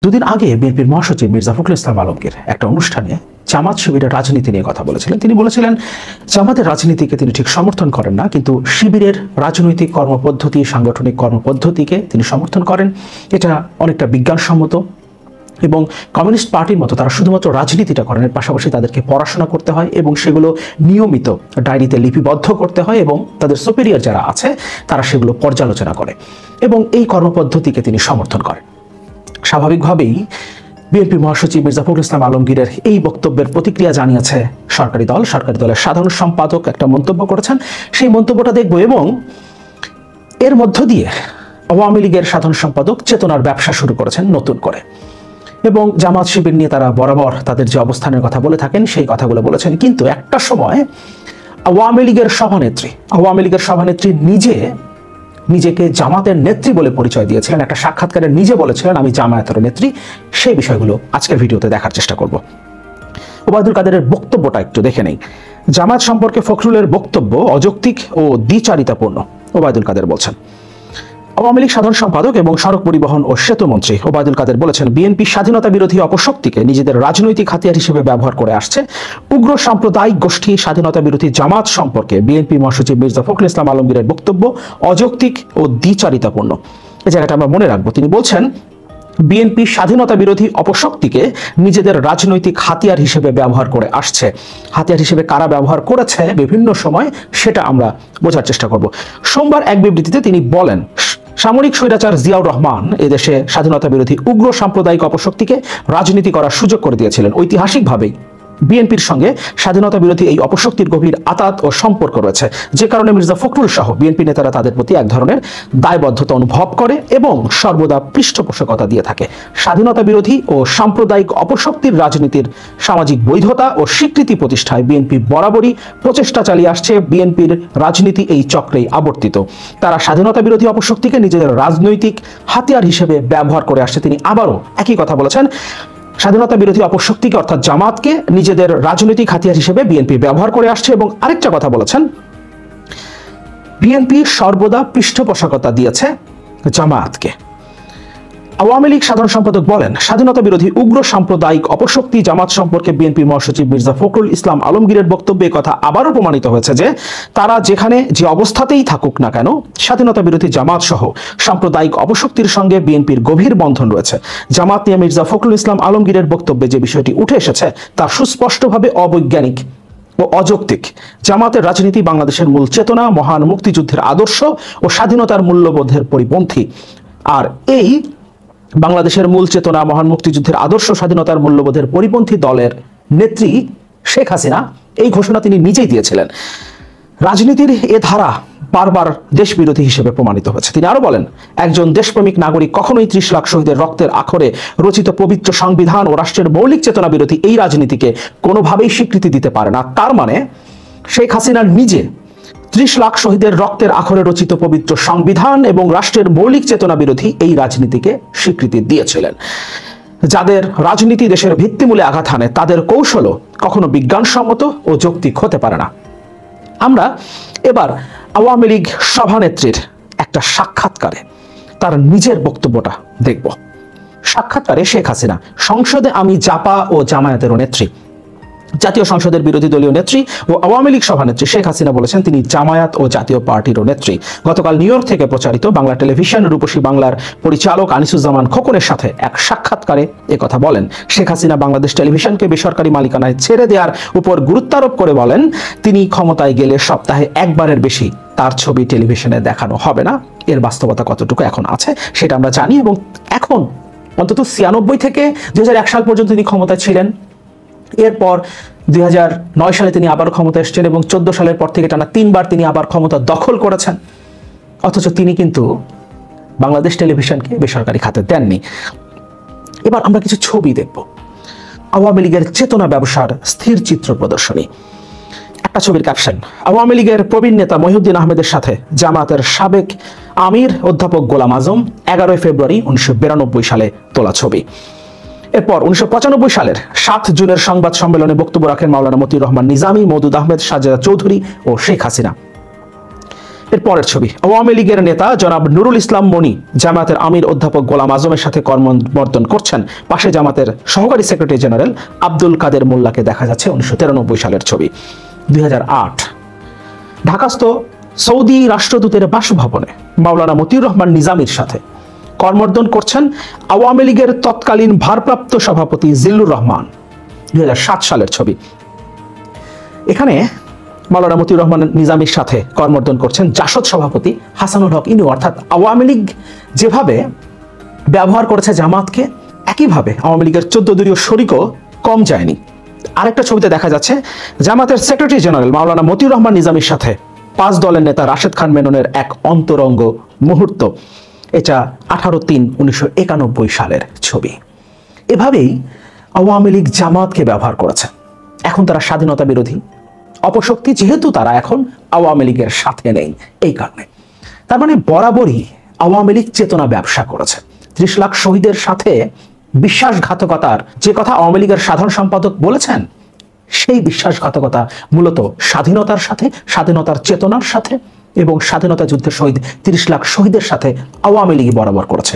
দুদিন আগে বিএনপির মহাসচিব মির্জা ফখরুল ইসলাম আলমগীর একটা অনুষ্ঠানে জামাত শিবিরের রাজনীতি নিয়ে কথা বলেছিলেন। তিনি বলেছিলেন জামাতের রাজনীতিকে তিনি ঠিক সমর্থন করেন না, কিন্তু শিবিরের রাজনৈতিক কর্মপদ্ধতি, সাংগঠনিক কর্মপদ্ধতিকে তিনি সমর্থন করেন। এটা অনেকটা বিজ্ঞানসম্মত এবং কমিউনিস্ট পার্টির মতো তারা শুধুমাত্র রাজনীতিটা করেন, এর পাশাপাশি তাদেরকে পড়াশোনা করতে হয় এবং সেগুলো নিয়মিত ডায়েরিতে লিপিবদ্ধ করতে হয় এবং তাদের সুপিরিয়র যারা আছে তারা সেগুলো পর্যালোচনা করে এবং এই কর্মপদ্ধতিকে তিনি সমর্থন করেন। স্বাভাবিকভাবেই বিএনপি মহাসচিব মির্জা ফখরুল ইসলাম আলমগীরের এই বক্তব্যের প্রতিক্রিয়া জানিয়েছে সরকারি দলের সাধারণ সম্পাদক একটা মন্তব্য করেছেন। সেই মন্তব্যটা দেখব এবং এর মধ্য দিয়ে আওয়ামী লীগের সাধারণ সম্পাদক চেতনার ব্যবসা শুরু করেছেন নতুন করে এবং জামাত শিবির নিয়ে তারা বরাবর তাদের যে অবস্থানের কথা বলে থাকেন সেই কথাগুলো বলেছেন। কিন্তু একটা সময় আওয়ামী লীগের সভানেত্রী নিজেকে জামাতের নেত্রী বলে পরিচয় দিয়েছিলেন। একটা সাক্ষাৎকারে নিজে বলেছিলেন আমি জামায়াতের নেত্রী। সেই বিষয়গুলো আজকের ভিডিওতে দেখার চেষ্টা করব। ওবায়দুল কাদেরের বক্তব্যটা একটু দেখে নেই। জামায়াত সম্পর্কে ফখরুলের বক্তব্য অযৌক্তিক ও দ্বিচারিতাপূর্ণ। ওবায়দুল কাদের বলছেন, আওয়ামী লীগ সাধারণ সম্পাদক এবং সড়ক পরিবহন ও সেতু মন্ত্রী ওবায়দুল কাদের বলেছেন বিএনপি স্বাধীনতা বিরোধী অপশক্তিকে নিজেদের রাজনৈতিক হাতিয়ার হিসেবে ব্যবহার করে আসছে। উগ্র সাম্প্রদায়িক গোষ্ঠী স্বাধীনতা বিরোধী জামাত সম্পর্কে বিএনপি মহাসচিব মির্জা ফখরুল ইসলাম আলমগীরের বক্তব্য অযৌক্তিক ও দ্বিচারিতাপূর্ণ। এই জায়গাটা আমরা মনে রাখবো। তিনি বলছেন বিএনপি স্বাধীনতা বিরোধী অপশক্তিকে নিজেদের রাজনৈতিক হাতিয়ার হিসেবে ব্যবহার করে আসছে। হাতিয়ার হিসেবে কারা ব্যবহার করেছে বিভিন্ন সময় সেটা আমরা বোঝার চেষ্টা করব। সোমবার এক বিবৃতিতে তিনি বলেন সামরিক স্বৈরাচার জিয়াউর রহমান এদেশে স্বাধীনতা বিরোধী উগ্র সাম্প্রদায়িক অপশক্তিকে রাজনীতি করার সুযোগ করে দিয়েছিলেন। ঐতিহাসিকভাবেই বিএনপির সঙ্গে স্বাধীনতা বিরোধী এই অপশক্তির গভীর আঁতাত ও সম্পর্ক রয়েছে, যে কারণে মির্জা ফখরুল সহ বিএনপি নেতারা তাদের প্রতি এক ধরনের দায়বদ্ধতা অনুভব করে এবং সর্বদা পৃষ্ঠপোষকতা দিয়ে থাকে। স্বাধীনতা বিরোধী ও সাম্প্রদায়িক অপশক্তির রাজনীতির সামাজিক বৈধতা ও স্বীকৃতি প্রতিষ্ঠায় বিএনপি বরাবরই প্রচেষ্টা চালিয়ে আসছে। বিএনপির রাজনীতি এই চক্রেই আবর্তিত। তারা স্বাধীনতা বিরোধী অপশক্তিকে নিজেদের রাজনৈতিক হাতিয়ার হিসেবে ব্যবহার করে আসছে। তিনি আবারও একই কথা বলেছেন, স্বাধীনতা বিরোধী অপশক্তিকে অর্থাৎ জামাতকে নিজেদের রাজনৈতিক হাতিয়ার হিসেবে বিএনপি ব্যবহার করে আসছে এবং আরেকটা কথা বলেছেন বিএনপি সর্বদা পৃষ্ঠপোষকতা দিয়েছে জামাতকে। আওয়ামী লীগ সাধারণ সম্পাদক বলেন স্বাধীনতা বিরোধী উগ্র সাম্প্রদায়িক অপশক্তি জামাত সম্পর্কে বিএনপি মহাসচিব মির্জা ফখরুল ইসলাম আলমগীরের বক্তব্যে কথা আবারও প্রমাণিত হয়েছে যে তারা যেখানে যে অবস্থাতেই থাকুক না কেন স্বাধীনতা বিরোধী জামাত সহ সাম্প্রদায়িক অপশক্তির সঙ্গে বিএনপির গভীর বন্ধন রয়েছে। জামাত নিয়ে মির্জা ফখরুল ইসলাম আলমগীরের বক্তব্যে যে বিষয়টি উঠে এসেছে তা সুস্পষ্টভাবে অবৈজ্ঞানিক ও অযৌক্তিক। জামাতের রাজনীতি বাংলাদেশের মূল চেতনা, মহান মুক্তিযুদ্ধের আদর্শ ও স্বাধীনতার মূল্যবোধের পরিপন্থী। আর এই বাংলাদেশের মূল চেতনা, মহান মুক্তিযুদ্ধের আদর্শ, স্বাধীনতার মূল্যবোধের পরিপন্থী দলের নেত্রী শেখ হাসিনা এই ঘোষণা তিনি নিজেই দিয়েছিলেন। রাজনীতির এ ধারা বারবার দেশ বিরোধী হিসেবে প্রমাণিত হয়েছে। তিনি আরো বলেন একজন দেশপ্রেমিক নাগরিক কখনোই 30 লাখ শহীদের রক্তের আখরে রচিত পবিত্র সংবিধান ও রাষ্ট্রের মৌলিক চেতনা বিরোধী এই রাজনীতিকে কোনোভাবেই স্বীকৃতি দিতে পারে না। তার মানে শেখ হাসিনা নিজে 30 লাখ শহীদের রক্তের আখরে রচিত পবিত্র সংবিধান এবং রাষ্ট্রের মৌলিক চেতনা বিরোধী এই রাজনীতিকে স্বীকৃতি দিয়েছিলেন। যাদের রাজনীতি দেশের ভিত্তিমূলে আঘাত হানে তাদের কৌশলও কখনো বিজ্ঞানসম্মত ও যৌক্তিক হতে পারে না। আমরা এবার আওয়ামী লীগ সভানেত্রীর একটা সাক্ষাৎকারে তার নিজের বক্তব্যটা দেখব। সাক্ষাৎকারে শেখ হাসিনা, সংসদে আমি জাপা ও জামায়াতেরও নেত্রী। জাতীয় সংসদের বিরোধী দলীয় নেত্রী ও আওয়ামী লীগ সভানেত্রী শেখ হাসিনা বলেছেন তিনি জামায়াত ও জাতীয় পার্টিরও নেত্রী। গতকাল নিউ ইয়র্ক থেকে প্রচারিত বাংলা টেলিভিশন রূপসী বাংলার পরিচালক আনিসুজ্জামান খোকনের সাথে এক সাক্ষাৎকারে একথা বলেন। শেখ হাসিনা বাংলাদেশ টেলিভিশনকে বেসরকারি মালিকানায় ছেড়ে দেওয়ার উপর গুরুত্বারোপ করে বলেন তিনি ক্ষমতায় গেলে সপ্তাহে একবারের বেশি তার ছবি টেলিভিশনে দেখানো হবে না। এর বাস্তবতা কতটুকু এখন আছে সেটা আমরা জানি এবং এখন অন্তত 96 থেকে 2001 সাল পর্যন্ত তিনি ক্ষমতায় ছিলেন। এরপর 2009 সালে তিনি আবার ক্ষমতা এসেছেন এবং 14 সালের পর থেকে টানা 3 বার তিনি আবার ক্ষমতা দখল করেছেন। অথচ তিনি কিন্তু বাংলাদেশ টেলিভিশনকে বেসরকারি খাতে দেননি। এবার আমরা কিছু ছবি দেখব। আওয়ামী লীগের চেতনা ব্যবসার স্থির চিত্র প্রদর্শনী। একটা ছবির ক্যাপশন আওয়ামী লীগের প্রবীণ নেতা মহিউদ্দিন আহমেদের সাথে জামায়াতের সাবেক আমির অধ্যাপক গোলাম আজম 11 ফেব্রুয়ারি 1992 সালে তোলা ছবি। এরপর 1995 সালের 7 জুনের সংবাদ সম্মেলনে বক্তব্য রাখেন মাওলানা মতিউর রহমান নিজামী, মওদুদ আহমেদ, সাজেদা চৌধুরী ও শেখ হাসিনা। এর পরের ছবি, আওয়ামী লীগের নেতা জনাব নুরুল ইসলাম মনি জামায়াতের আমির অধ্যাপক গোলাম আজমের সাথে কর্মবর্ধন করছেন। পাশে জামাতের সহকারী সেক্রেটারি জেনারেল আব্দুল কাদের মোল্লাকে দেখা যাচ্ছে। 1993 সালের ছবি। 2008 ঢাকাস্থ সৌদি রাষ্ট্রদূতের বাসভবনে মাওলানা মতিউর রহমান নিজামীর সাথে কর্মবর্ধন করছেন আওয়ামী লীগের তৎকালীন ভারপ্রাপ্ত সভাপতি জিল্লুর রহমান। 2007 সালের ছবি। এখানে মাওলানা মতিউর রহমান নিজামীর সাথে কর্মবর্ধন করছেন জাসদ সভাপতি হাসানুল হক ইনু। অর্থাৎ আওয়ামী লীগ যেভাবে ব্যবহার করেছে জামাতকে, একইভাবে আওয়ামী লীগের 14 দলীয় শরিকও কম যায়নি। আরেকটা ছবিতে দেখা যাচ্ছে জামাতের সেক্রেটারি জেনারেল মাওলানা মতিউর রহমান নিজামীর সাথে 5 দলের নেতা রাশেদ খান মেননের এক অন্তরঙ্গ মুহূর্ত। এটা 18/3/1991 সালের ছবি। এভাবেই আওয়ামী লীগ জামাতকে ব্যবহার করেছে। এখন তারা স্বাধীনতা বিরোধী অপশক্তি, যেহেতু তারা এখন আওয়ামী লীগের সাথে নেই এই কারণে। তার মানে বরাবরই আওয়ামী লীগ চেতনা ব্যবসা করেছে। 30 লাখ শহীদের সাথে বিশ্বাসঘাতকতার যে কথা আওয়ামী লীগের সাধারণ সম্পাদক বলেছেন, সেই বিশ্বাসঘাতকতা মূলত স্বাধীনতার সাথে, স্বাধীনতার চেতনার সাথে এবং স্বাধীনতা যুদ্ধের শহীদ 30 লাখ শহীদের সাথে আওয়ামী লীগ বরাবর করেছে।